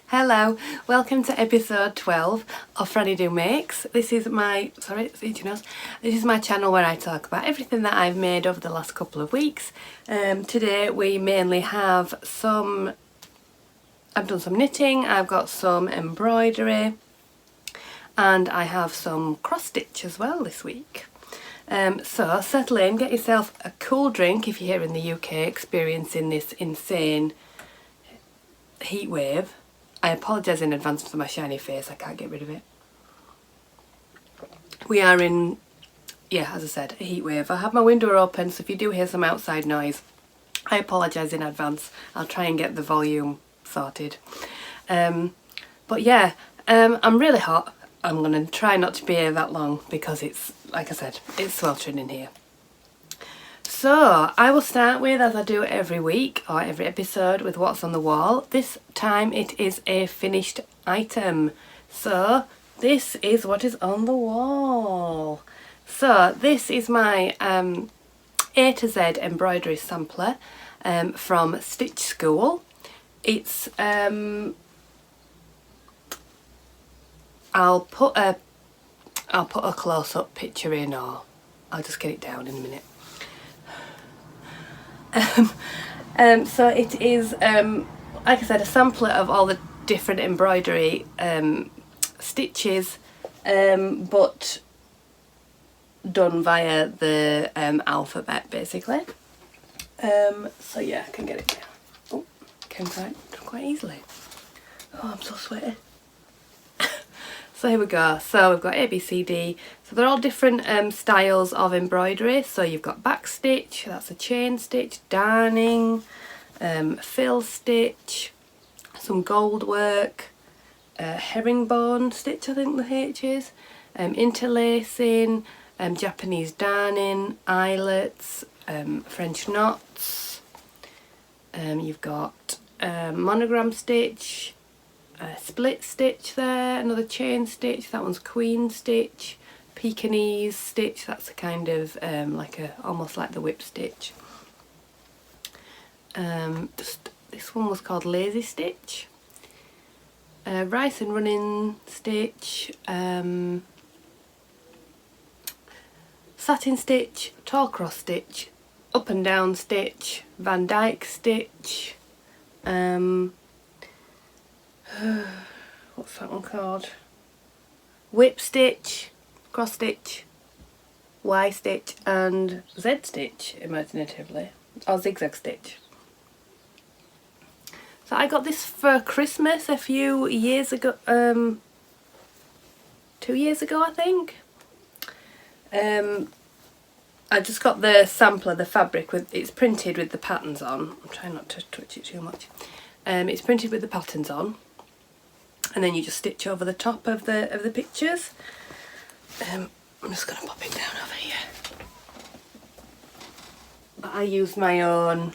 Hello, welcome to episode 12 of FrannyDoMakes. This is my, this is my channel where I talk about everything that I've made over the last couple of weeks. Today we mainly have I've done some knitting, I've got some embroidery, and I have some cross stitch as well this week. So settle in, get yourself a cool drink if you're here in the UK experiencing this insane heat wave. I apologise in advance for my shiny face, I can't get rid of it. We are in, as I said, a heat wave. I have my window open, so if you do hear some outside noise, I apologise in advance. I'll try and get the volume sorted. But yeah, I'm really hot. I'm going to try not to be here that long because it's, like I said, it's sweltering in here. So I will start with, as I do every week or every episode, with what's on the wall. This time it is a finished item. So this is what is on the wall. So this is my A to Z embroidery sampler from Stitch School. It's I'll put a close-up picture in, or I'll just get it down in a minute. So it is, like I said, a sampler of all the different embroidery stitches, but done via the alphabet basically. So yeah, I can get it down. Oh, came quite easily. Oh, I'm so sweaty. So here we go. So we've got A, B, C, D. So they're all different styles of embroidery. So you've got back stitch, that's a chain stitch, darning, fill stitch, some gold work, herringbone stitch, I think the H is, interlacing, Japanese darning, eyelets, French knots. You've got monogram stitch, split stitch there, another chain stitch, that one's queen stitch, Pekingese stitch, that's a kind of almost like the whip stitch. This one was called lazy stitch, rice and running stitch, satin stitch, tall cross stitch, up and down stitch, Van Dyke stitch, what's that one called? Whip stitch, cross stitch, Y stitch, and Z stitch imaginatively, or zigzag stitch. So I got this for Christmas a few years ago, 2 years ago I think. I just got the sampler, the fabric, it's printed with the patterns on. I'm trying not to touch it too much. It's printed with the patterns on, and then you just stitch over the top of the pictures. I'm just going to pop it down over here. But I use my own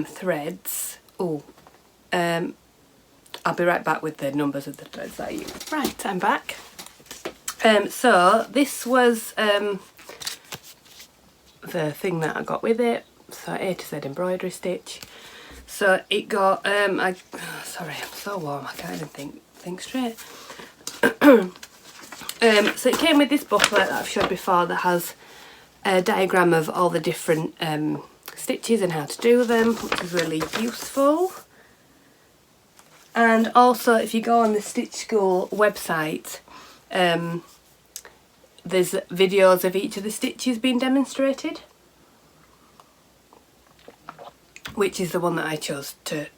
threads. I'll be right back with the numbers of the threads that I use. Right, I'm back. So this was the thing that I got with it. So A to Z embroidery stitch. So it got, sorry, I'm so warm, I can't even think straight. So it came with this booklet that I've showed before that has a diagram of all the different stitches and how to do them, which is really useful. And also, if you go on the Stitch School website, there's videos of each of the stitches being demonstrated, which is the one that I chose to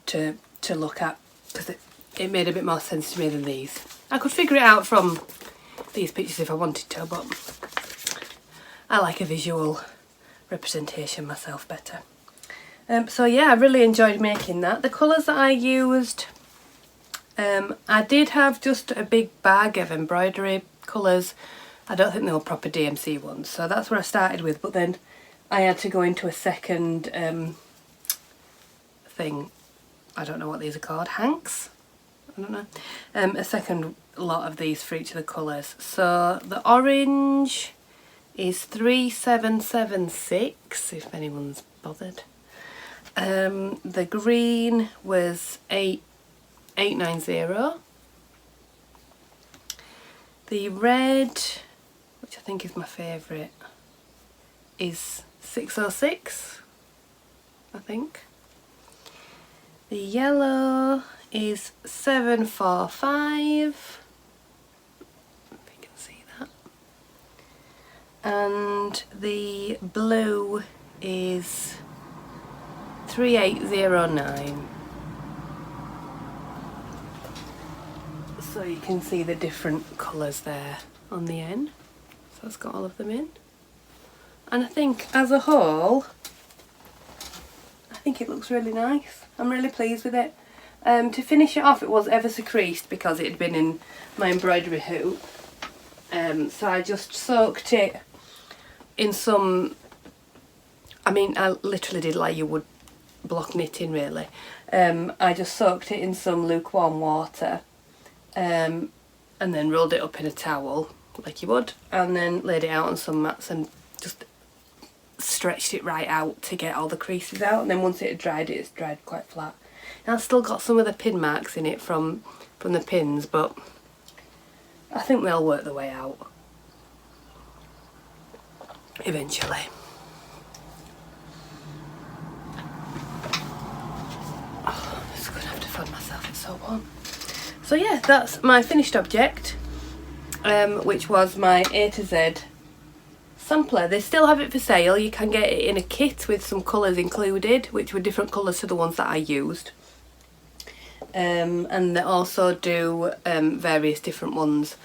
look at because it made a bit more sense to me than these. I could figure it out from these pictures if I wanted to, but I like a visual representation myself better. So yeah, I really enjoyed making that. The colours that I used, I did have just a big bag of embroidery colours. I don't think they were proper DMC ones, so that's where I started with, but then I had to go into a second thing. I don't know what these are called, hanks? I don't know. A second lot of these for each of the colours. So the orange is 3776, if anyone's bothered. The green was 8 890. The red, which I think is my favourite, is 606, I think. The yellow is 745, if you can see that. And the blue is 3809. So you can see the different colours there on the end. So it's got all of them in. And I think as a whole, I think it looks really nice. I'm really pleased with it. To finish it off, it was ever so creased because it had been in my embroidery hoop. So I just soaked it in some, I mean, I literally did like you would block knitting really. I just soaked it in some lukewarm water. And then rolled it up in a towel like you would, and then laid it out on some mats and just stretched it right out to get all the creases out. And then once it had dried, it's dried quite flat. And I've still got some of the pin marks in it from the pins, but I think they'll work their way out eventually. Oh, I'm just gonna have to fan myself, it's so warm. So yeah, that's my finished object, which was my A to Z sampler. They still have it for sale. You can get it in a kit with some colours included, which were different colours to the ones that I used. And they also do various different ones,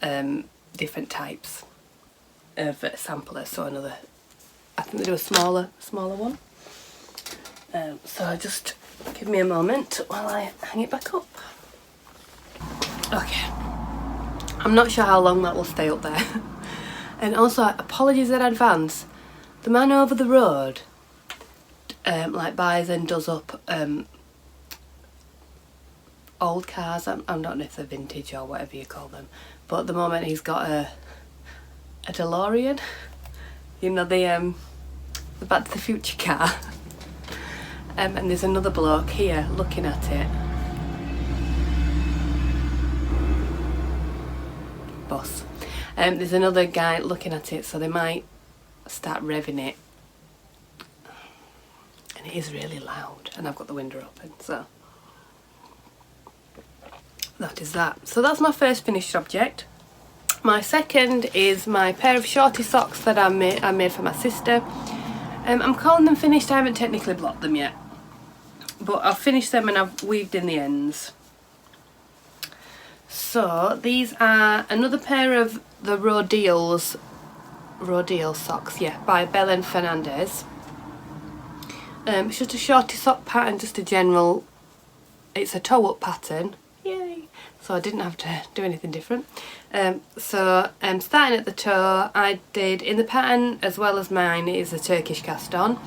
different types of samplers. So another, I think they do a smaller one. So just give me a moment while I hang it back up. Okay, I'm not sure how long that will stay up there. And also, apologies in advance, the man over the road like buys and does up old cars. I don't know if they're vintage or whatever you call them, but at the moment he's got a DeLorean, you know, the Back to the Future car. And there's another bloke here looking at it. Boss. There's another guy looking at it, so they might start revving it. And it is really loud, and I've got the window open, so that is that. So that's my first finished object. My second is my pair of shorty socks that I made for my sister. I'm calling them finished. I haven't technically blocked them yet, but I've finished them and I've weaved in the ends. So these are another pair of the Rodiles socks, yeah, by Belle and Fernandez. It's just a shorty sock pattern, just a general, it's a toe up pattern, yay, so I didn't have to do anything different. So starting at the toe, I did, in the pattern as well as mine is a Turkish cast on,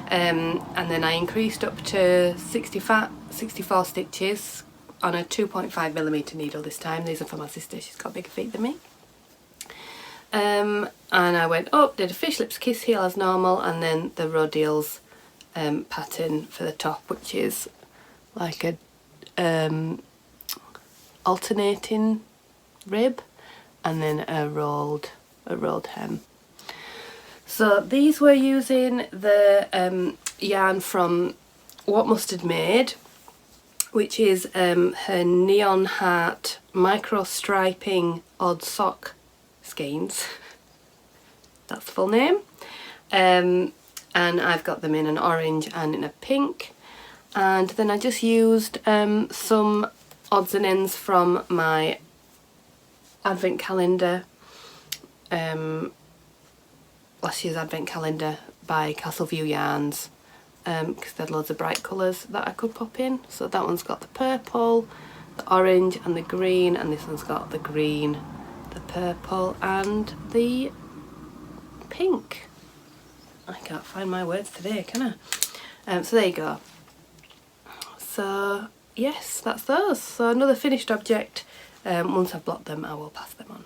and then I increased up to 64 stitches on a 2.5mm needle this time. These are for my sister, she's got bigger feet than me. And I went up, did a fish lips kiss heel as normal, and then the Rodiles pattern for the top, which is like a alternating rib and then a rolled hem. So these were using the yarn from What Mustard Made, which is her Neon Heart micro striping odd sock skeins. That's the full name. And I've got them in an orange and in a pink. And then I just used some odds and ends from my advent calendar, last year's advent calendar by Castleview yarns, because they had loads of bright colours that I could pop in. So that one's got the purple, the orange and the green, and this one's got the green, the purple and the pink. I can't find my words today, can I? So there you go. So yes, that's those. So another finished object. Once I've blocked them, I will pass them on.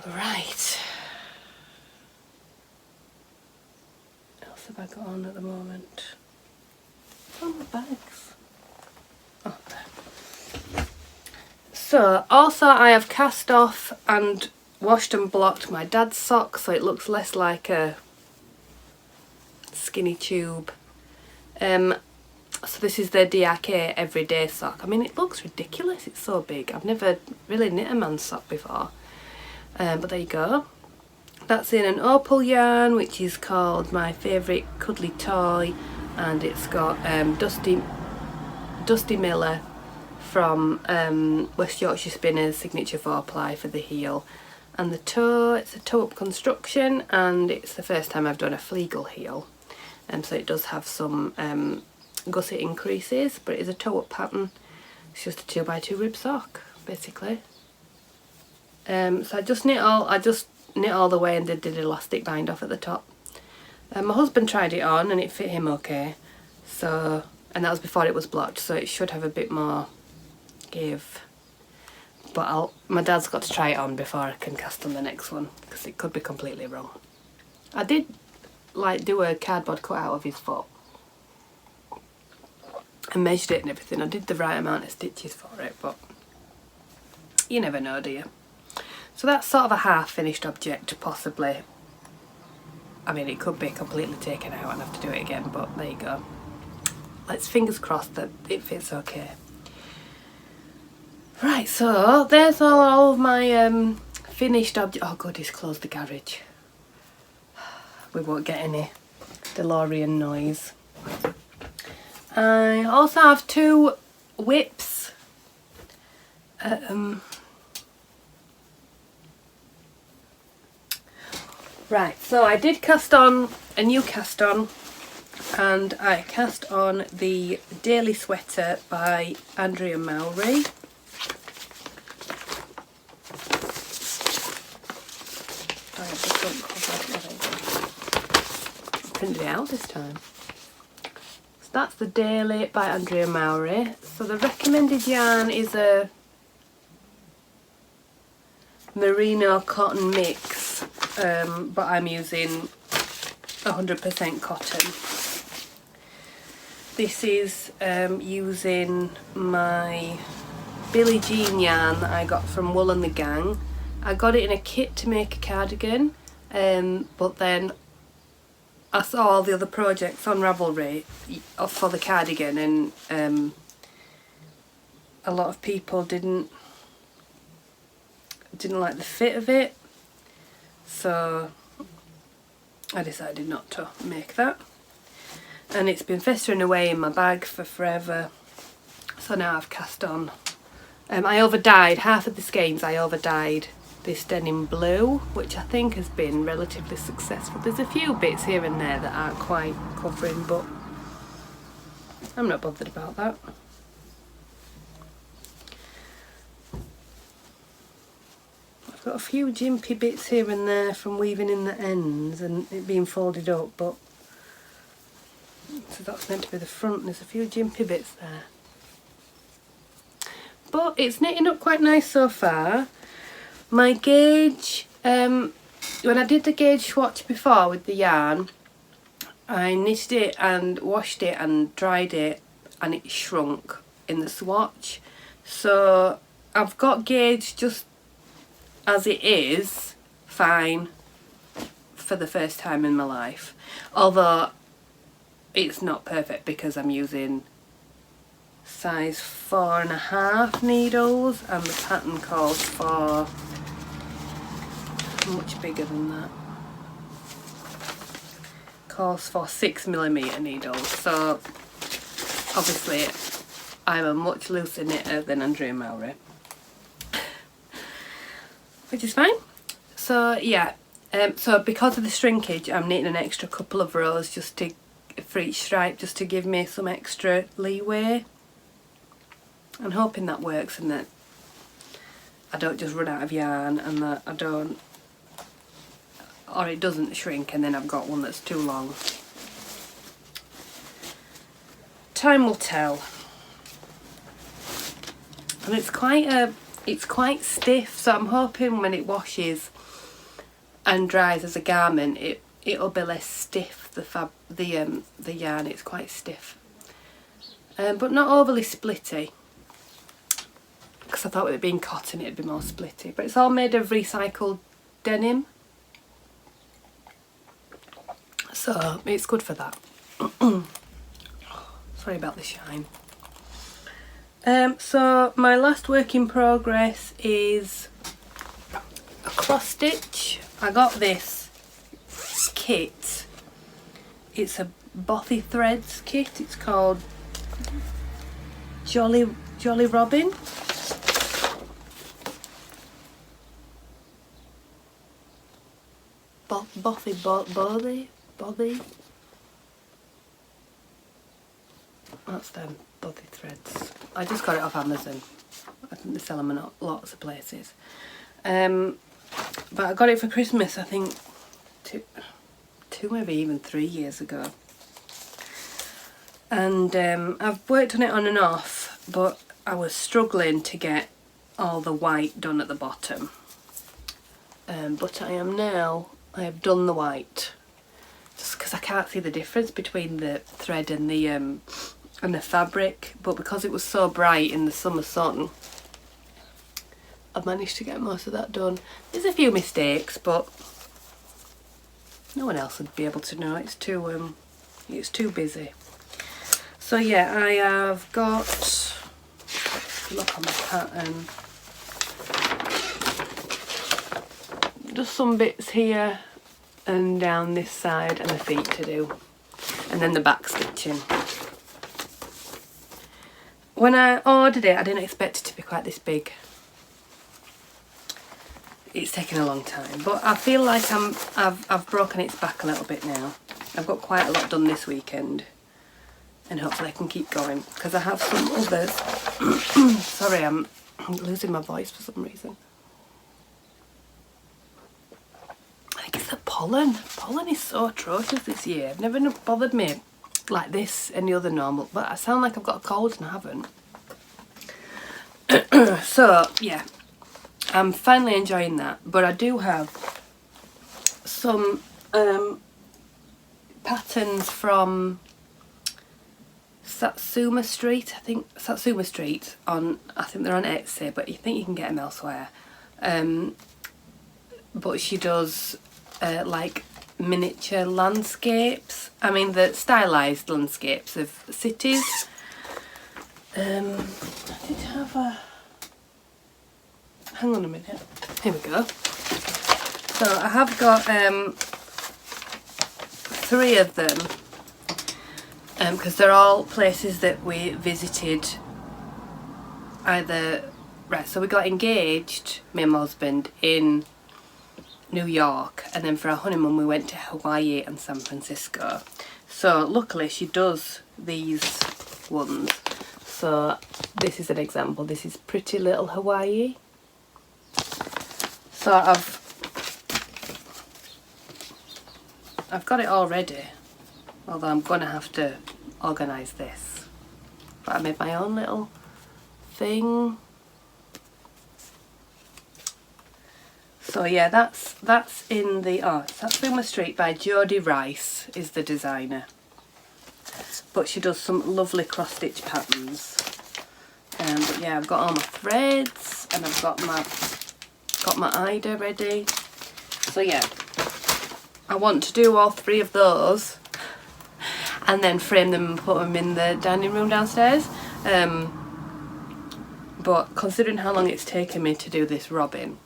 Right. What else have I got on at the moment? found the bags. Oh, there. So also I have cast off and washed and blocked my dad's sock so it looks less like a skinny tube. So this is the DRK everyday sock. I mean, it looks ridiculous, it's so big. I've never really knit a man's sock before, but there you go. That's in an opal yarn, which is called My Favourite Cuddly Toy, and it's got Dusty Miller from West Yorkshire Spinners signature 4-ply for the heel. And the toe, it's a toe-up construction, and it's the first time I've done a Fleagle heel. So it does have some gusset increases, but it is a toe-up pattern. It's just a 2x2 rib sock, basically. So I just knit all the way and did elastic bind off at the top. My husband tried it on and it fit him okay. So, and that was before it was blocked, so it should have a bit more give. But my dad's got to try it on before I can cast on the next one, because it could be completely wrong. I did like do a cardboard cutout of his foot and measured it and everything. I did the right amount of stitches for it, but you never know, do you? So that's sort of a half finished object, possibly. I mean, it could be completely taken out and have to do it again, but there you go. Let's fingers crossed that it fits okay. Right, so there's all of my finished object. Oh god, he's closed the garage. We won't get any DeLorean noise. I also have 2 whips. Right, so I did cast on a new cast on, and I cast on the Daily Sweater by Andrea Mowry. Printed it out this time. So that's the Daily by Andrea Mowry. So the recommended yarn is a merino cotton mix, but I'm using 100% cotton. This is using my Billie Jean yarn that I got from Wool and the Gang. I got it in a kit to make a cardigan, but then I saw all the other projects on Ravelry for the cardigan, and a lot of people didn't like the fit of it, so I decided not to make that. And it's been festering away in my bag for forever, so now I've cast on. I overdyed half of the skeins. I overdyed this denim blue, which I think has been relatively successful. There's a few bits here and there that aren't quite covering, but I'm not bothered about that. I've got a few jimpy bits here and there from weaving in the ends and it being folded up, but so that's meant to be the front. There's a few jimpy bits there, but it's knitting up quite nice so far. My gauge, when I did the gauge swatch before with the yarn, I knitted it and washed it and dried it, and it shrunk in the swatch. So I've got gauge just as it is, fine, for the first time in my life. Although it's not perfect because I'm using size 4.5 needles and the pattern calls for much bigger than that. Calls for 6mm needles, so obviously I'm a much looser knitter than Andrea Mowry, which is fine. So yeah, so because of the shrinkage I'm knitting an extra couple of rows just to, for each stripe, just to give me some extra leeway. I'm hoping that works and that I don't just run out of yarn and that I don't, or it doesn't shrink and then I've got one that's too long. Time will tell. And it's quite stiff, so I'm hoping when it washes and dries as a garment it'll be less stiff. The yarn, it's quite stiff. but not overly splitty, because I thought with it being cotton it'd be more splitty. But it's all made of recycled denim, so it's good for that. Sorry about the shine. So my last work in progress is a cross stitch. I got this kit. It's a Bothy Threads kit. It's called Jolly Robin. Bothy. That's them, Bothy Threads. I just got it off Amazon. I think they sell them in lots of places. But I got it for Christmas, I think, two, maybe even 3 years ago. And I've worked on it on and off, but I was struggling to get all the white done at the bottom. But I have done the white, just because I can't see the difference between the thread and the fabric. But because it was so bright in the summer sun, I've managed to get most of that done. There's a few mistakes, but no one else would be able to know. It's too busy. So yeah, I have got, look on the pattern, just some bits here and down this side and the feet to do, and then the back stitching. When I ordered it, I didn't expect it to be quite this big. It's taken a long time, but I feel like I've broken its back a little bit now. I've got quite a lot done this weekend, and hopefully I can keep going, because I have some others. Sorry, I'm losing my voice for some reason. I think it's the pollen. Pollen is so atrocious this year. I've never bothered me like this any other normal, but I sound like I've got a cold and I haven't. So yeah, I'm finally enjoying that, but I do have some patterns from Satsuma Street. I think Satsuma Street I think they're on Etsy, but you think you can get them elsewhere. But she does like miniature landscapes. I mean the stylised landscapes of cities. I did have a... Hang on a minute. Here we go. So I have got 3 of them, because they're all places that we visited either... Right, so we got engaged, me and my husband, in New York, and then for our honeymoon we went to Hawaii and San Francisco. So luckily she does these ones. So this is an example. This is Pretty Little Hawaii. So I've got it all ready, although I'm going to have to organise this. But I made my own little thing. So yeah, that's in the Satsuma Street by Jodie Rice is the designer. But she does some lovely cross stitch patterns. But yeah, I've got all my threads and I've got my Ida ready. So yeah, I want to do all 3 of those and then frame them and put them in the dining room downstairs. But considering how long it's taken me to do this robin,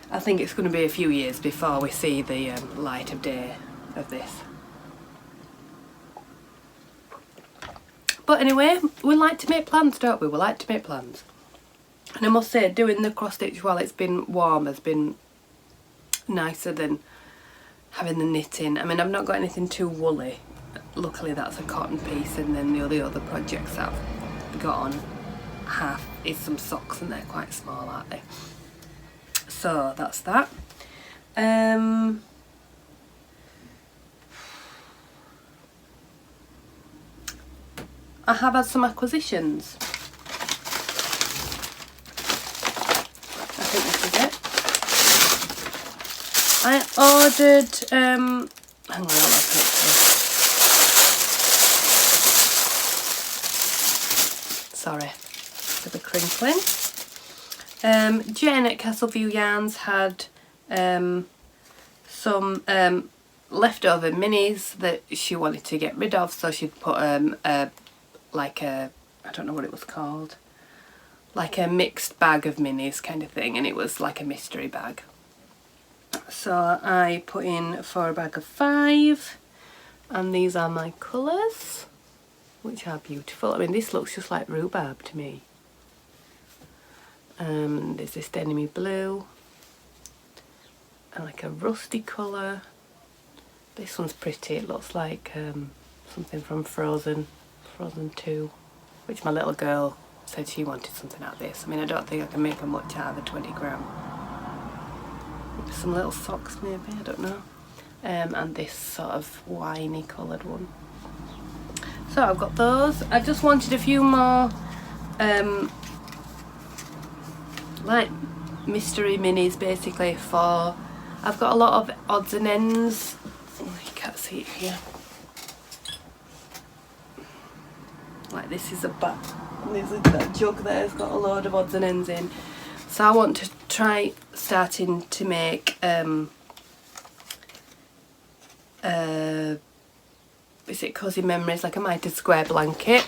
I think it's going to be a few years before we see the light of day of this. But anyway, we like to make plans, don't we? We like to make plans. And I must say, doing the cross stitch while it's been warm has been nicer than having the knitting. I mean, I've not got anything too woolly. Luckily that's a cotton piece, and then the other projects I've got on half is some socks, and they're quite small, aren't they? So that's that. I have had some acquisitions. I think this is it. I ordered, hang on, I'll put this. sorry for the crinkling. Jen at Castleview Yarns had some leftover minis that she wanted to get rid of, so she put like a, I don't know what it was called, like a mixed bag of minis kind of thing, and it was like a mystery bag. So I put in for a bag of 5, and these are my colours, which are beautiful. I mean, this looks just like rhubarb to me. There's this denim blue and like a rusty colour. This one's pretty. It looks like something from Frozen 2, which my little girl said she wanted something out of this. I mean, I don't think I can make her much out of the 20 gram. Some little socks maybe, I don't know. And this sort of winey coloured one. So I've got those. I just wanted a few more like mystery minis basically for, I've got a lot of odds and ends. Oh, you can't see it here. Like this is a back, there's that jug there, it's got a load of odds and ends in. So I want to try starting to make is it Cozy Memories, like a mitre square blanket,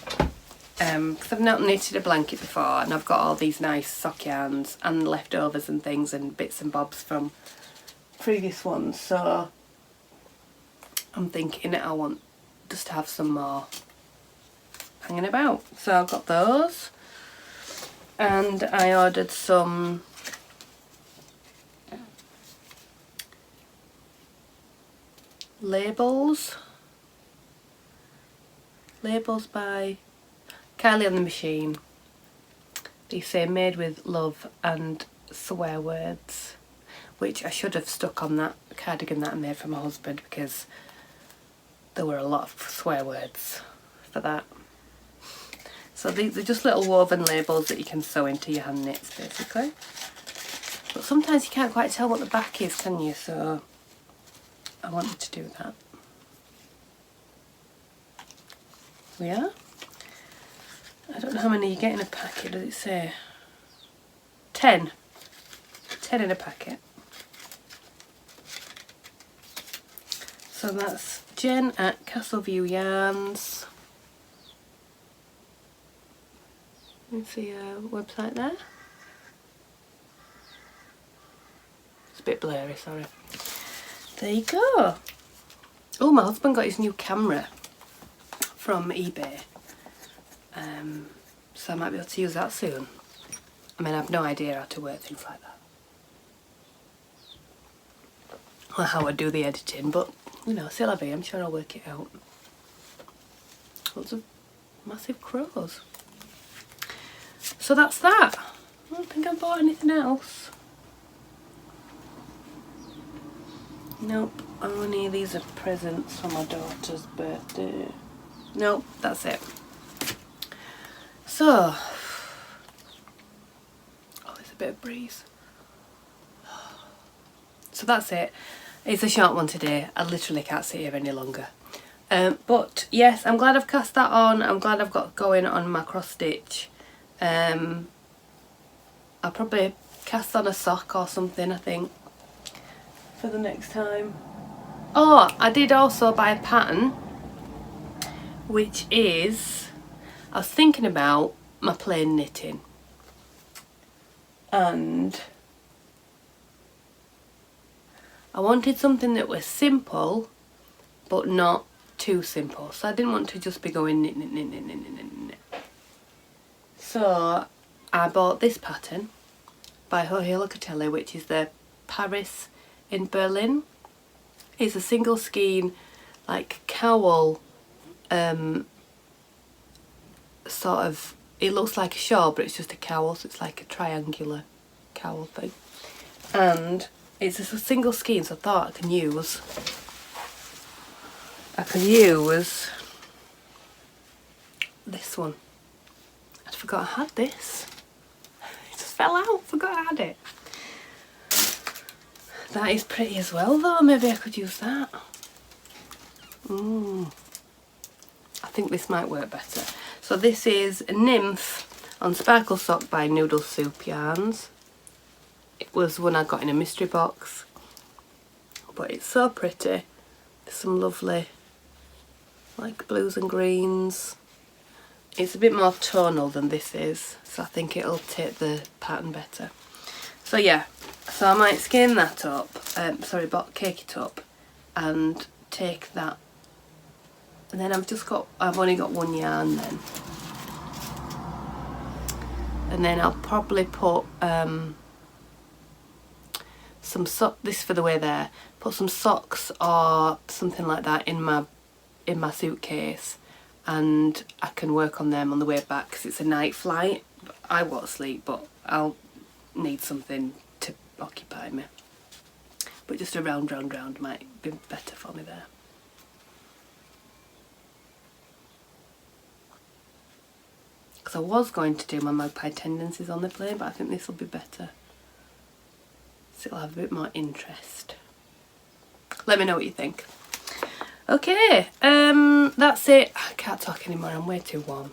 because I've not knitted a blanket before, and I've got all these nice sock yarns and leftovers and things and bits and bobs from previous ones, so I'm thinking I want just to have some more hanging about. So I've got those, and I ordered some labels by Kylie on the Machine. They say made with love and swear words, which I should have stuck on that cardigan that I made for my husband, because there were a lot of swear words for that. So these are just little woven labels that you can sew into your hand knits basically. But sometimes you can't quite tell what the back is, can you? So I wanted to do that. We are. I don't know how many you get in a packet, does it say? 10. 10 in a packet. So that's Jen at Castleview Yarns. You can see her website there. It's a bit blurry, sorry. There you go. Oh, my husband got his new camera from eBay. So I might be able to use that soon. I mean, I have no idea how to work things like that, or how I do the editing, but you know, c'est la vie, I'm sure I'll work it out. Lots of massive crows. So that's that. I don't think I bought anything else. Nope, only these are presents for my daughter's birthday. Nope, that's it. So, oh, there's a bit of breeze. So that's it. It's a short one today. I literally can't sit here any longer. But yes, I'm glad I've cast that on. I'm glad I've got going on my cross stitch. I'll probably cast on a sock or something, I think, for the next time. Oh, I did also buy a pattern, which is, I was thinking about my plain knitting, and I wanted something that was simple but not too simple, so I didn't want to just be going knit, knit, knit, knit, knit, knit, knit. So I bought this pattern by Jorge Locatelli, which is the Paris in Berlin. It's a single skein, like cowl, sort of, it looks like a shawl but it's just a cowl, so it's like a triangular cowl thing, and it's a single skein, so I thought I can use this one. I forgot I had this. It just fell out, forgot I had it. That is pretty as well though, maybe I could use that. I think this might work better. So this is Nymph on Sparkle Sock by Noodle Soup Yarns. It was one I got in a mystery box, but it's so pretty. There's some lovely like blues and greens. It's a bit more tonal than this is, so I think it'll take the pattern better. So yeah, so I might skein that up, cake it up and take that, and then I've only got one yarn then. And then I'll probably put some this for the way there, put some socks or something like that in my suitcase, and I can work on them on the way back because it's a night flight. I won't sleep, but I'll need something to occupy me. But just a round might be better for me there. Because I was going to do my magpie tendencies on the plane, but I think this will be better. So it'll have a bit more interest. Let me know what you think. Okay, that's it. I can't talk anymore, I'm way too warm.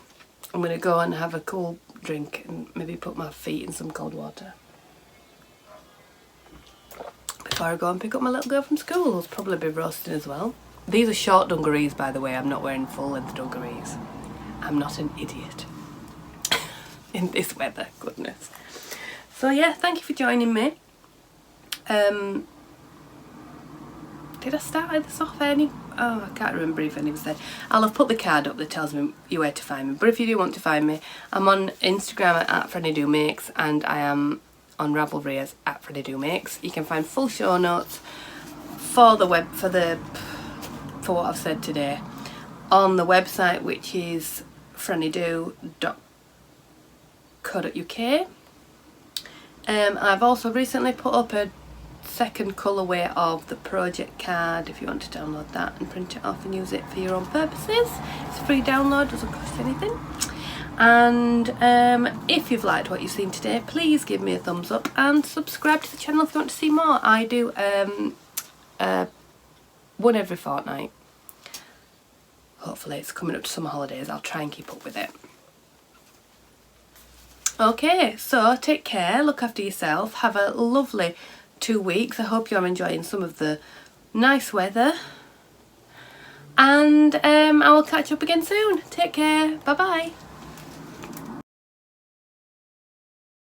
I'm going to go and have a cool drink and maybe put my feet in some cold water before I go and pick up my little girl from school, who'll probably be roasting as well. These are short dungarees, by the way. I'm not wearing full length dungarees. I'm not an idiot in this weather, goodness. So yeah, thank you for joining me. Did I start this off any? Oh, I can't remember if any was there. I'll have put the card up that tells me where to find me. But if you do want to find me, I'm on Instagram at FrannyDoMakes, and I am on Ravelry as at FrannyDoMakes. You can find full show notes for the for what I've said today on the website, which is FrannyDo.co.uk. I've also recently put up a second colourway of the project card if you want to download that and print it off and use it for your own purposes. It's a free download, doesn't cost anything. And if you've liked what you've seen today, please give me a thumbs up and subscribe to the channel if you want to see more. I do one every fortnight. Hopefully it's coming up to summer holidays. I'll try and keep up with it. Okay, so take care, look after yourself, have a lovely 2 weeks. I hope you're enjoying some of the nice weather, and I will catch up again soon. Take care, bye bye.